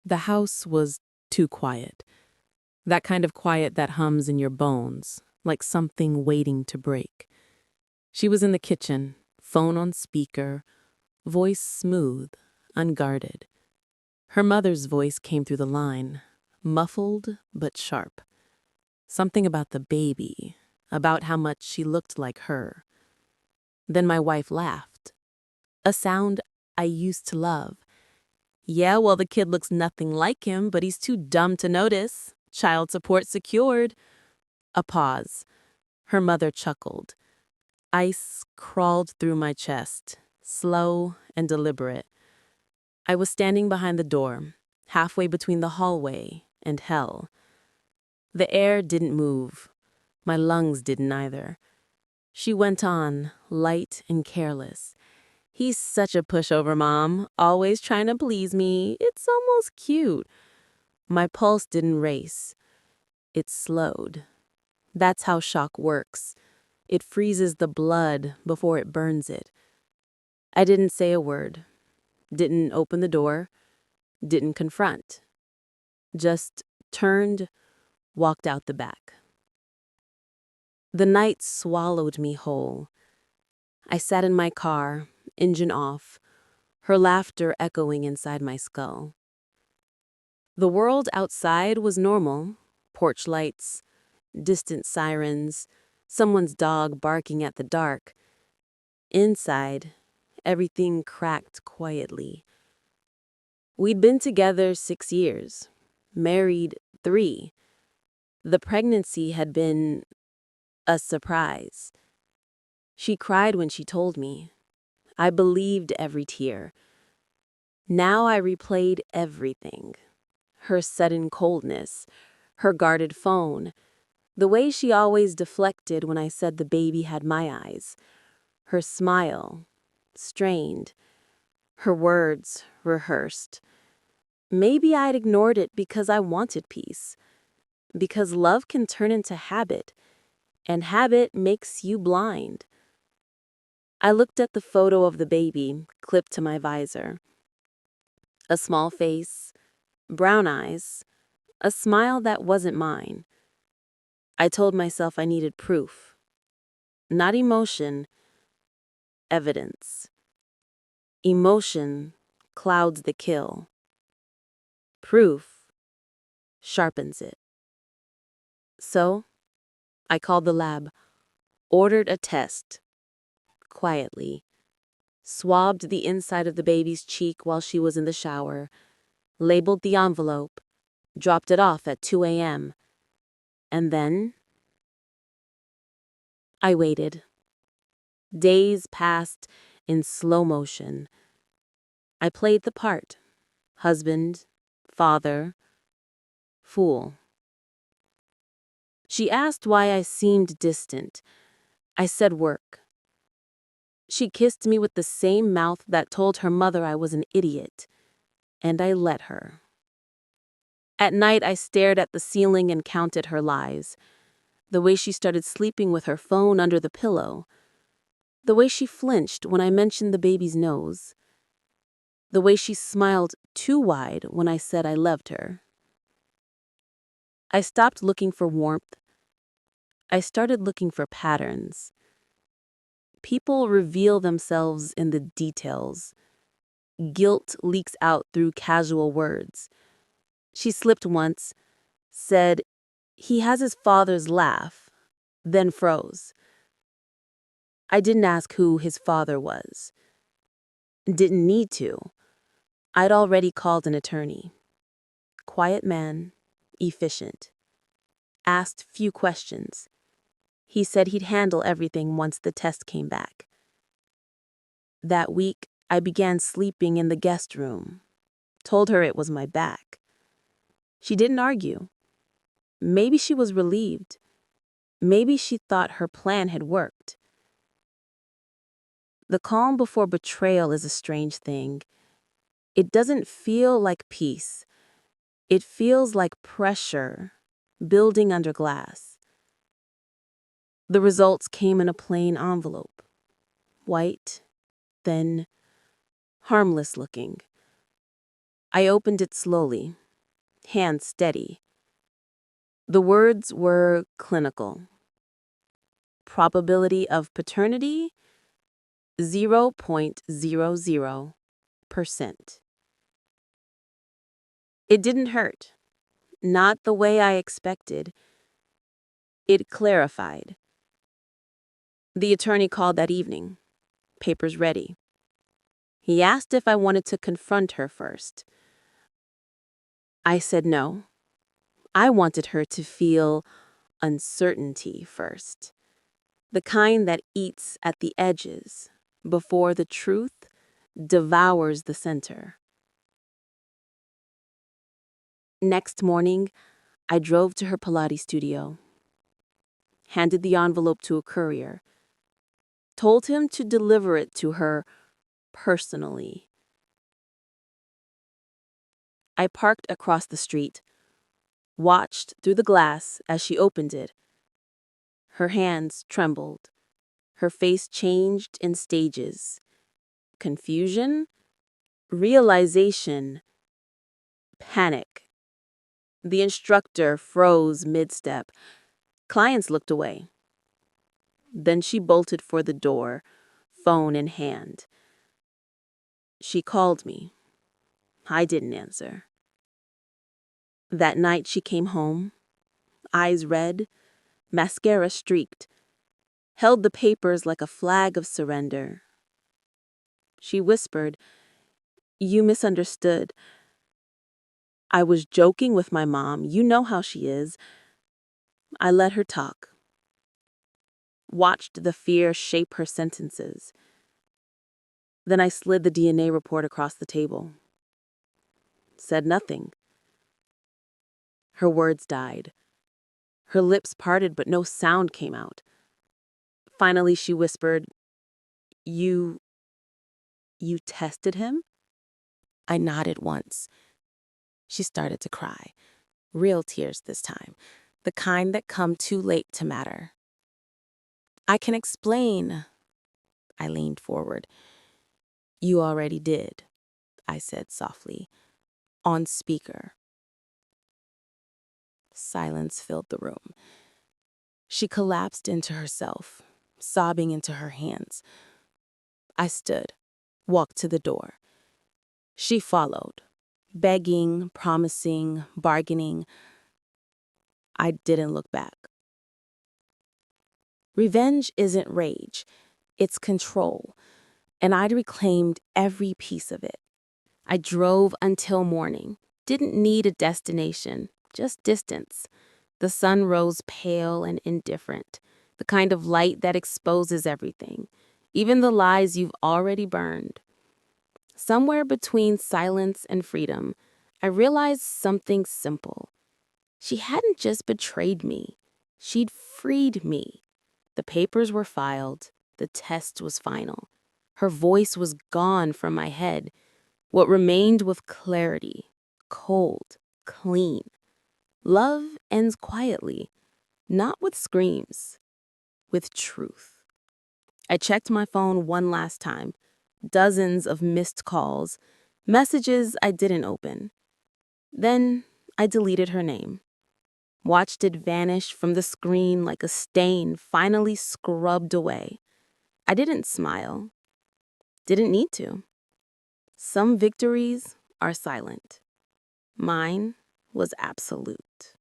The house was too quiet. That kind of quiet that hums in your bones, like something waiting to break. She was in the kitchen, phone on speaker, voice smooth, unguarded. Her mother's voice came through the line, muffled but sharp. Something about the baby, about how much she looked like her. Then my wife laughed. A sound I used to love. Yeah, well, the kid looks nothing like him, but he's too dumb to notice. Child support secured. A pause. Her mother chuckled. Ice crawled through my chest, slow and deliberate. I was standing behind the door, halfway between the hallway and hell. The air didn't move. My lungs didn't either. She went on, light and careless. He's such a pushover, Mom, always trying to please me. It's almost cute. My pulse didn't race. It slowed. That's how shock works. It freezes the blood before it burns it. I didn't say a word, didn't open the door, didn't confront. Just turned, walked out the back. The night swallowed me whole. I sat in my car, engine off, her laughter echoing inside my skull. The world outside was normal. Porch lights, distant sirens, someone's dog barking at the dark. Inside, everything cracked quietly. We'd been together 6 years, married 3. The pregnancy had been a surprise. She cried when she told me. I believed every tear. Now I replayed everything. Her sudden coldness, her guarded phone, the way she always deflected when I said the baby had my eyes, her smile, strained, her words rehearsed. Maybe I'd ignored it because I wanted peace, because love can turn into habit, and habit makes you blind. I looked at the photo of the baby clipped to my visor. A small face, brown eyes, a smile that wasn't mine. I told myself I needed proof. Not emotion, evidence. Emotion clouds the kill. Proof sharpens it. So, I called the lab, ordered a test, quietly, swabbed the inside of the baby's cheek while she was in the shower, labeled the envelope, dropped it off at 2 a.m., and then I waited. Days passed in slow motion. I played the part. Husband, father, fool. She asked why I seemed distant. I said work. She kissed me with the same mouth that told her mother I was an idiot, and I let her. At night, I stared at the ceiling and counted her lies. The way she started sleeping with her phone under the pillow. The way she flinched when I mentioned the baby's nose. The way she smiled too wide when I said I loved her. I stopped looking for warmth. I started looking for patterns. People reveal themselves in the details. Guilt leaks out through casual words. She slipped once, said, "He has his father's laugh," then froze. I didn't ask who his father was. Didn't need to. I'd already called an attorney. Quiet man, efficient. Asked few questions. He said he'd handle everything once the test came back. That week, I began sleeping in the guest room. Told her it was my back. She didn't argue. Maybe she was relieved. Maybe she thought her plan had worked. The calm before betrayal is a strange thing. It doesn't feel like peace. It feels like pressure building under glass. The results came in a plain envelope. White, thin, harmless looking. I opened it slowly, hands steady. The words were clinical. Probability of paternity, 0.00%. It didn't hurt. Not the way I expected. It clarified. The attorney called that evening. Papers ready. He asked if I wanted to confront her first. I said no. I wanted her to feel uncertainty first. The kind that eats at the edges before the truth devours the center. Next morning, I drove to her Pilates studio, handed the envelope to a courier, told him to deliver it to her personally. I parked across the street, watched through the glass as she opened it. Her hands trembled. Her face changed in stages. Confusion, realization, panic. The instructor froze mid-step. Clients looked away. Then she bolted for the door, phone in hand. She called me. I didn't answer. That night she came home, eyes red, mascara streaked, held the papers like a flag of surrender. She whispered, "You misunderstood. I was joking with my mom. You know how she is." I let her talk. Watched the fear shape her sentences. Then I slid the DNA report across the table. Said nothing. Her words died. Her lips parted, but no sound came out. Finally, she whispered, You tested him?" I nodded once. She started to cry. Real tears this time. The kind that come too late to matter. "I can explain." I leaned forward. "You already did," I said softly, on speaker. Silence filled the room. She collapsed into herself, sobbing into her hands. I stood, walked to the door. She followed, begging, promising, bargaining. I didn't look back. Revenge isn't rage, it's control, and I'd reclaimed every piece of it. I drove until morning, didn't need a destination, just distance. The sun rose pale and indifferent, the kind of light that exposes everything, even the lies you've already burned. Somewhere between silence and freedom, I realized something simple. She hadn't just betrayed me, she'd freed me. The papers were filed, the test was final. Her voice was gone from my head. What remained was clarity, cold, clean. Love ends quietly, not with screams, with truth. I checked my phone one last time. Dozens of missed calls, messages I didn't open. Then I deleted her name. Watched it vanish from the screen like a stain finally scrubbed away. I didn't smile. Didn't need to. Some victories are silent. Mine was absolute.